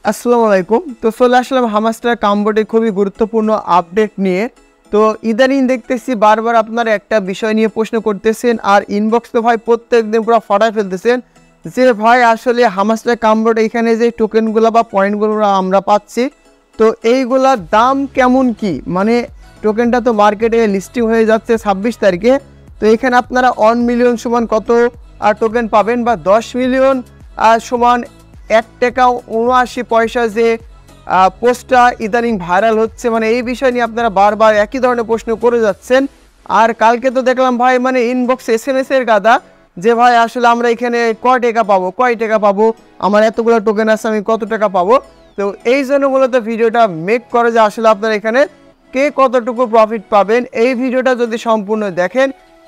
আসসালামু আলাইকুম। তো চলে আসলাম হামাস্টার কামবোর্ডে খুবই গুরুত্বপূর্ণ আপডেট নিয়ে। তো ইদানিং দেখতেছি বারবার আপনারা একটা বিষয় নিয়ে প্রশ্ন করতেছেন আর ইনবক্স তো ভাই প্রত্যেক দিন পুরো ফাটায় ফেলতেছেন যে ভাই আসলে হামাস্টার কামবোর্ডে এখানে যে টোকেনগুলো বা পয়েন্টগুলো আমরা পাচ্ছি, তো এইগুলার দাম কেমন কি, মানে টোকেনটা তো মার্কেটে লিস্টিং হয়ে যাচ্ছে 26 তারিখে। তো এখানে আপনারা 1 মিলিয়ন সমান কত টোকেন পাবেন, বা 10 মিলিয়ন সমান 1 টাকা 79 পয়সা যে পোস্টটা ইদানিং ভাইরাল হচ্ছে, মানে এই বিষয় নিয়ে আপনারা বারবার একই ধরনের প্রশ্ন করে যাচ্ছেন। আর কালকে তো দেখলাম ভাই মানে ইনবক্স SMS এর গাদা যে ভাই আসলে আমরা এখানে কয় টাকা পাবো, আমার এতগুলো টোকেন আছে আমি কত টাকা পাবো। তো এই জন্য মূলত ভিডিওটা মেক করে যে আসলে আপনারা এখানে কে কতটুকু প্রফিট পাবেন। এই ভিডিওটা যদি সম্পূর্ণ দেখেন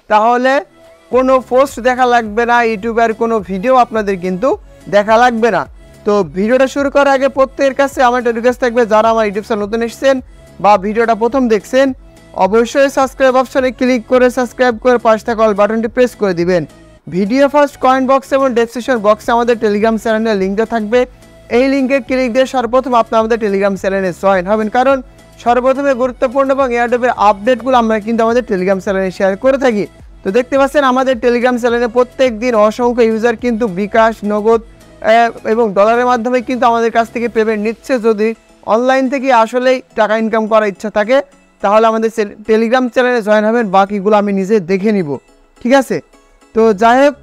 তাহলে কোনো পোস্ট দেখা লাগবে না, ইউটিউবের কোনো ভিডিও আপনাদের কিন্তু দেখা লাগবে না। তো ভিডিওটা শুরু করার আগে প্রত্যেকের কাছে আমার একটা রিকোয়েস্ট থাকবে, যারা আমার ইউটিউব চ্যানেল নতুন এসেছেন বা ভিডিওটা প্রথম দেখছেন অবশ্যই সাবস্ক্রাইব অপশনে ক্লিক করে সাবস্ক্রাইব করে পাশে থাকা অল বাটনটি প্রেস করে দিবেন। ভিডিও ফার্স্ট কমেন্ট বক্স এবং ডেসক্রিপশন বক্সে আমাদের টেলিগ্রাম চ্যানেলের লিঙ্কটা থাকবে। এই লিঙ্কে ক্লিক দিয়ে সর্বপ্রথম আপনি আমাদের টেলিগ্রাম চ্যানেলে জয়েন হবেন, কারণ সর্বপ্রথমে গুরুত্বপূর্ণ এবং এয়ারড্রপের আপডেটগুলো আমরা কিন্তু আমাদের টেলিগ্রাম চ্যানেলে শেয়ার করে থাকি। তো দেখতে পাচ্ছেন আমাদের টেলিগ্রাম চ্যানেলে প্রত্যেক দিন অসংখ্য ইউজার কিন্তু বিকাশ, নগদ এবং ডলারের মাধ্যমে কিন্তু আমাদের কাছ থেকে পেমেন্ট নিচ্ছে। যদি অনলাইন থেকে আসলেই টাকা ইনকাম করার ইচ্ছা থাকে তাহলে আমাদের টেলিগ্রাম চ্যানেলে জয়েন হবেন, বাকিগুলো আমি নিজে দেখে নিব, ঠিক আছে। তো যাই হোক,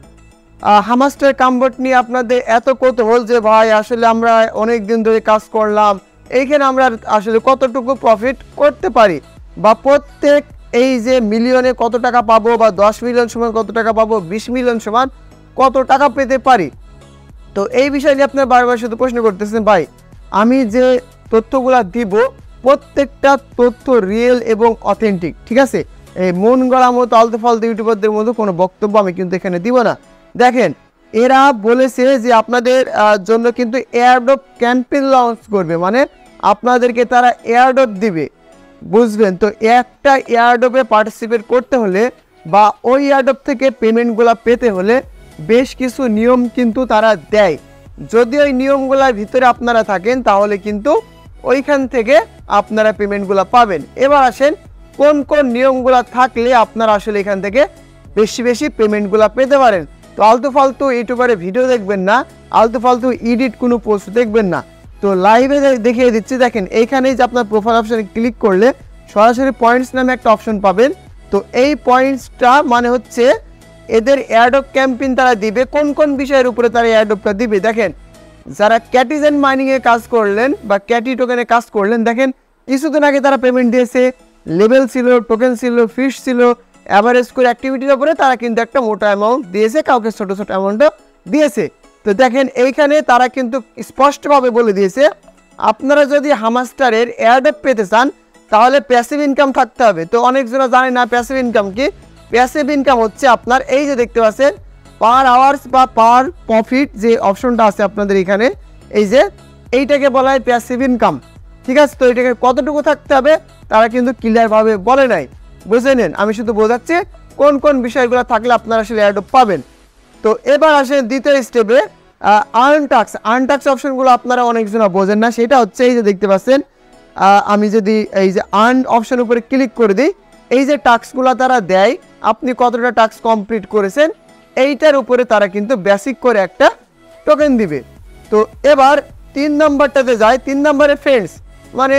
হামাস্টার কামবোর্ড নিয়ে আপনাদের এত কৌতূহল যে ভাই আসলে আমরা অনেক দিন ধরে কাজ করলাম, এইখানে আমরা আসলে কতটুকু প্রফিট করতে পারি, বা প্রত্যেক এই যে মিলিয়নে কত টাকা পাবো, বা 10 মিলিয়ন সমান কত টাকা পাবো, 20 মিলিয়ন সমান কত টাকা পেতে পারি। তো এই বিষয় নিয়ে আপনার বারবার শুধু প্রশ্ন করতেছেন ভাই আমি যে তথ্যগুলা দিব প্রত্যেকটা তথ্য রিয়েল এবং অথেন্টিক, ঠিক আছে। এই মন গড়া মতো আলতু ফালতু ইউটিউবারদের মতো কোনো বক্তব্য আমি কিন্তু এখানে দিব না। দেখেন, এরা বলেছে যে আপনাদের জন্য কিন্তু এয়ারড্রপ ক্যাম্পেইন লঞ্চ করবে, মানে আপনাদেরকে তারা এয়ারড্রপ দিবে, বুঝবেন। তো একটা এয়ারড্রপে পার্টিসিপেট করতে হলে বা ওই এয়ারড্রপ থেকে পেমেন্টগুলো পেতে হলে বেশ কিছু নিয়ম কিন্তু তারা দেয়। যদি ওই নিয়মগুলোর ভিতরে আপনারা থাকেন তাহলে কিন্তু ওইখান থেকে আপনারা পেমেন্টগুলো পাবেন। এবার আসেন কোন কোন নিয়মগুলো থাকলে আপনারা আসলে এখান থেকে বেশি বেশি পেমেন্টগুলো পেতে পারেন। তো আলতু ফালতু ইউটিউবারে ভিডিও দেখবেন না, আলতু ফালতু এডিট কোনো পোস্ট দেখবেন না। তো লাইভে দেখিয়ে দিচ্ছি, দেখেন এইখানেই যে আপনার প্রোফাইল অপশানে ক্লিক করলে সরাসরি পয়েন্টস নামে একটা অপশন পাবেন। তো এই পয়েন্টসটা মানে হচ্ছে এদের এয়ারড্রপ ক্যাম্পেইন তারা দিবে, কোন কোন বিষয়ের উপরে তারা এয়ারড্রপটা দিবে। দেখেন, যারা ক্যাটিজেন মাইনিংয়ে কাজ করলেন বা ক্যাটি টোকেনে কাজ করলেন, দেখেন কিছুদিন আগে তারা পেমেন্ট দিয়েছে, লেভেল ছিল, টোকেন ছিল, ফিস ছিল, অ্যাভারেজ করে অ্যাক্টিভিটির উপরে তারা কিন্তু একটা মোটা অ্যামাউন্ট দিয়েছে, কাউকে ছোটো ছোটো অ্যামাউন্টও দিয়েছে। তো দেখেন এইখানে তারা কিন্তু স্পষ্টভাবে বলে দিয়েছে আপনারা যদি হামাস্টারের এয়ারড্রপ পেতে চান তাহলে প্যাসিভ ইনকাম থাকতে হবে। তো অনেকজনা জানে না প্যাসিভ ইনকাম কি। প্যাসিভ ইনকাম হচ্ছে আপনার এই যে দেখতে পাচ্ছেন পার আওয়ার্স বা পার প্রফিট যে অপশনটা আছে আপনাদের এখানে, এই যে এইটাকে বলা হয় প্যাসিভ ইনকাম, ঠিক আছে। তো এটাকে কতটুকু থাকতে হবে তারা কিন্তু ক্লিয়ারভাবে বলে নাই, বুঝে নেন। আমি শুধু বোঝাচ্ছি কোন কোন বিষয়গুলো থাকলে আপনারা আসলে এয়ারড্রপ পাবেন। তো এবার আসেন দ্বিতীয় স্টেপে আর্ন টাক্স অপশনগুলো আপনারা অনেকজনা বোঝেন না। সেটা হচ্ছে এই যে দেখতে পাচ্ছেন, আমি যদি এই যে আর্ন অপশন উপরে ক্লিক করে দিই, এই যে টাস্কগুলো তারা দেয় আপনি কতটা টাস্ক কমপ্লিট করেছেন এইটার উপরে তারা কিন্তু বেসিক করে একটা টোকেন দিবে। তো এবার 3 নম্বরটাতে যায়। 3 নম্বরে ফ্রেন্ডস, মানে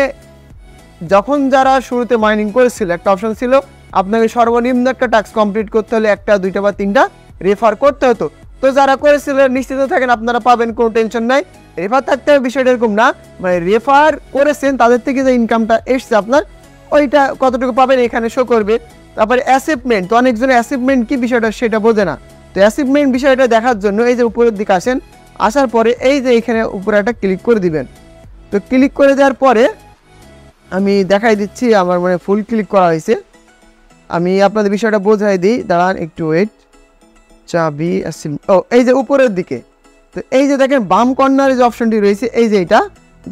যখন যারা শুরুতে মাইনিং করেছিল একটা অপশন ছিল আপনাকে সর্বনিম্ন একটা টাস্ক কমপ্লিট করতে হলে 1টা 2টা বা 3টা রেফার করতে হতো। তো যারা করেছিলেন নিশ্চিত থাকেন আপনারা পাবেন, কোনো টেনশন নাই। রেফার থাকতে হবে বিষয়টা এরকম না, মানে রেফার করেছেন তাদের থেকে যে ইনকামটা এসছে আপনার ওইটা কতটুকু পাবেন এখানে শো করবে। তারপরে অ্যাচিভমেন্ট, তো অনেকজনের অ্যাচিভমেন্ট কি বিষয়টা সেটা বোঝে না। তো অ্যাচিভমেন্ট বিষয়টা দেখার জন্য এই যে উপরের দিকে আসেন, আসার পরে এই যে এখানে উপরে একটা ক্লিক করে দিবেন। তো ক্লিক করে দেওয়ার পরে আমি দেখাই দিচ্ছি, আমার মানে ফুল ক্লিক করা হয়েছে, আমি আপনাদের বিষয়টা বোঝাই দিই, দাঁড়ান একটু ওয়েট। চাবি ও এই যে উপরের দিকে, তো এই যে দেখেন বাম কর্নারে যে অপশনটি রয়েছে এই যে এটা,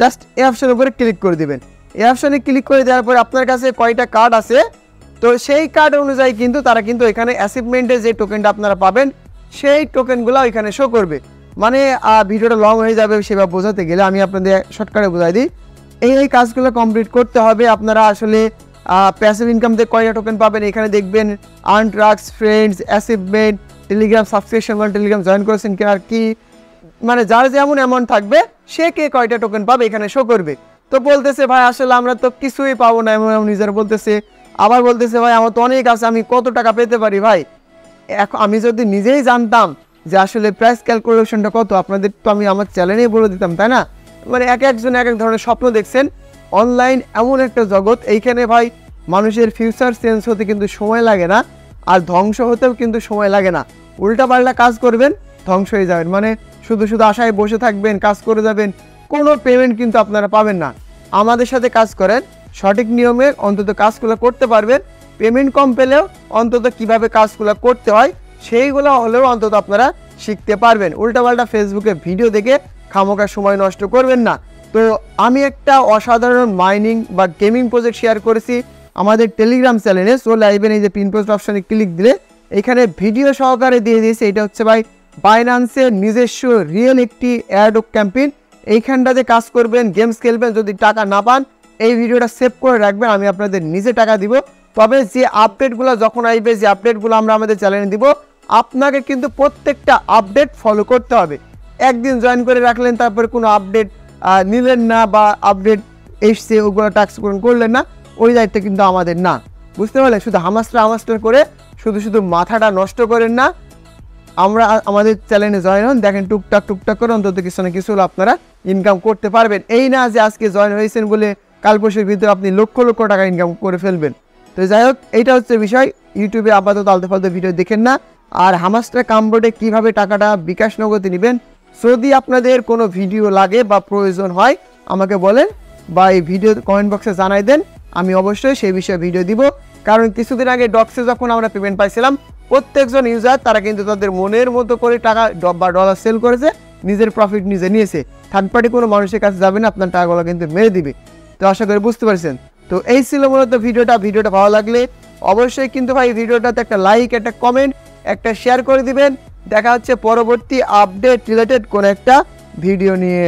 জাস্ট এই অপশনের উপরে ক্লিক করে দিবেন। এই অপশনে ক্লিক করে দেওয়ার পরে আপনার কাছে কয়টা কার্ড আছে, তো সেই কার্ড অনুযায়ী কিন্তু তারা কিন্তু এখানে অ্যাচিভমেন্টের যে টোকেনটা আপনারা পাবেন সেই টোকেনগুলো এখানে শো করবে। মানে ভিডিওটা লং হয়ে যাবে সেভাবে বোঝাতে গেলে আমি আপনাদের শর্টকাটে বোঝাই দিই। এই কাজগুলো কমপ্লিট করতে হবে। আপনারা আসলে প্যাসিভ ইনকাম থেকে কয়টা টোকেন পাবেন এখানে দেখবেন, earn tracks, friends, achievement, Telegram subscription, Telegram join করেছেন কি আর কি, মানে যার যেমন অ্যামাউন্ট থাকবে সে কে কয়টা টোকেন পাবে এখানে শো করবে। তো বলতেছে ভাই আসলে আমরা তো কিছুই পাবো না, এমন নিজেরা বলতেছে। আবার বলতেছে ভাই আমার তো অনেক আছে, আমি কত টাকা পেতে পারি ভাই। এখন আমি যদি নিজেই জানতাম যে আসলে প্রাইস ক্যালকুলেশনটা কত, আপনাদের তো আমি আমার চ্যানেলেই বলে দিতাম, তাই না? মানে এক একজন এক এক ধরনের স্বপ্ন দেখছেন। অনলাইন এমন একটা জগৎ, এইখানে ভাই মানুষের ফিউচার চেঞ্জ হতে কিন্তু সময় লাগে না, আর ধ্বংস হতেও কিন্তু সময় লাগে না। উল্টাপাল্টা কাজ করবেন, ধ্বংস হয়ে যাবেন। মানে শুধু শুধু আশায় বসে থাকবেন, কাজ করে যাবেন, কোনো পেমেন্ট কিন্তু আপনারা পাবেন না। আমাদের সাথে কাজ করেন, সঠিক নিয়মে অন্তত কাজগুলো করতে পারবেন। পেমেন্ট কম পেলেও অন্তত কিভাবে কাজগুলো করতে হয় সেইগুলো হলেও অন্তত আপনারা শিখতে পারবেন। উল্টাপাল্টা ফেসবুকে ভিডিও দেখে খামোখা সময় নষ্ট করবেন না। তো আমি একটা অসাধারণ মাইনিং বা গেমিং প্রজেক্ট শেয়ার করেছি আমাদের টেলিগ্রাম চ্যানেলে। চলে আসবেন, এই যে পিন পোস্ট অপশানে ক্লিক দিলে এখানে ভিডিও সহকারে দিয়ে দিয়েছে। এটা হচ্ছে ভাই বাইন্যান্সের নিজস্ব রিয়েল একটি অ্যাডক ক্যাম্পেইন। এইখানটাতে কাজ করবেন, গেমস খেলবেন, যদি টাকা না পান এই ভিডিওটা সেভ করে রাখবেন, আমি আপনাদের নিজে টাকা দিব। তবে যে আপডেটগুলো যখন আসবে, যে আপডেটগুলো আমরা আমাদের চ্যানেলে দিব, আপনাকে কিন্তু প্রত্যেকটা আপডেট ফলো করতে হবে। একদিন জয়েন করে রাখলেন তারপরে কোনো আপডেট নিলেন না বা আপডেট এসছে ওগুলো টাস্ক পূরণ করলেন না, ওই দায়িত্ব কিন্তু আমাদের না, বুঝতে পারলেন? শুধু হামাস্টার করে শুধু মাথাটা নষ্ট করেন না। আমরা আমাদের চ্যানেলে জয়েন হন, দেখেন টুকটাক করে অন্তত কিছু না কিছু আপনারা ইনকাম করতে পারবেন। এই না যে আজকে জয়েন হয়েছেন বলে কাল পরশুর ভিতরে আপনি লক্ষ লক্ষ টাকা ইনকাম করে ফেলবেন। তো যাই হোক, এইটা হচ্ছে বিষয়। ইউটিউবে আপাতত আলতু ফালতু ভিডিও দেখেন না। আর হামাস্টার কামবোর্ডে কীভাবে টাকাটা বিকাশ নগদে নেবেন, যদি আপনাদের কোনো ভিডিও লাগে বা প্রয়োজন হয় আমাকে বলেন, বা এই ভিডিও কমেন্ট বক্সে জানাই দেন, আমি অবশ্যই সেই বিষয়ে ভিডিও দিব। কারণ কিছুদিন আগে ডক্সে যখন আমরা পেমেন্ট পাইছিলাম, প্রত্যেকজন ইউজার তারা কিন্তু তাদের মনের মতো করে টাকা বা ডলার সেল করেছে, নিজের প্রফিট নিজে নিয়েছে। থার্ড পার্টি কোনো মানুষের কাছে যাবে না, আপনার টাকাগুলো কিন্তু মেরে দিবে। তো আশা করি বুঝতে পারছেন। তো এই ছিল মূলত ভিডিওটা ভালো লাগলে অবশ্যই কিন্তু ভাই ভিডিওটাতে একটা লাইক, একটা কমেন্ট, একটা শেয়ার করে দিবেন। দেখা হচ্ছে পরবর্তী আপডেট রিলেটেড কোনো একটা ভিডিও নিয়ে।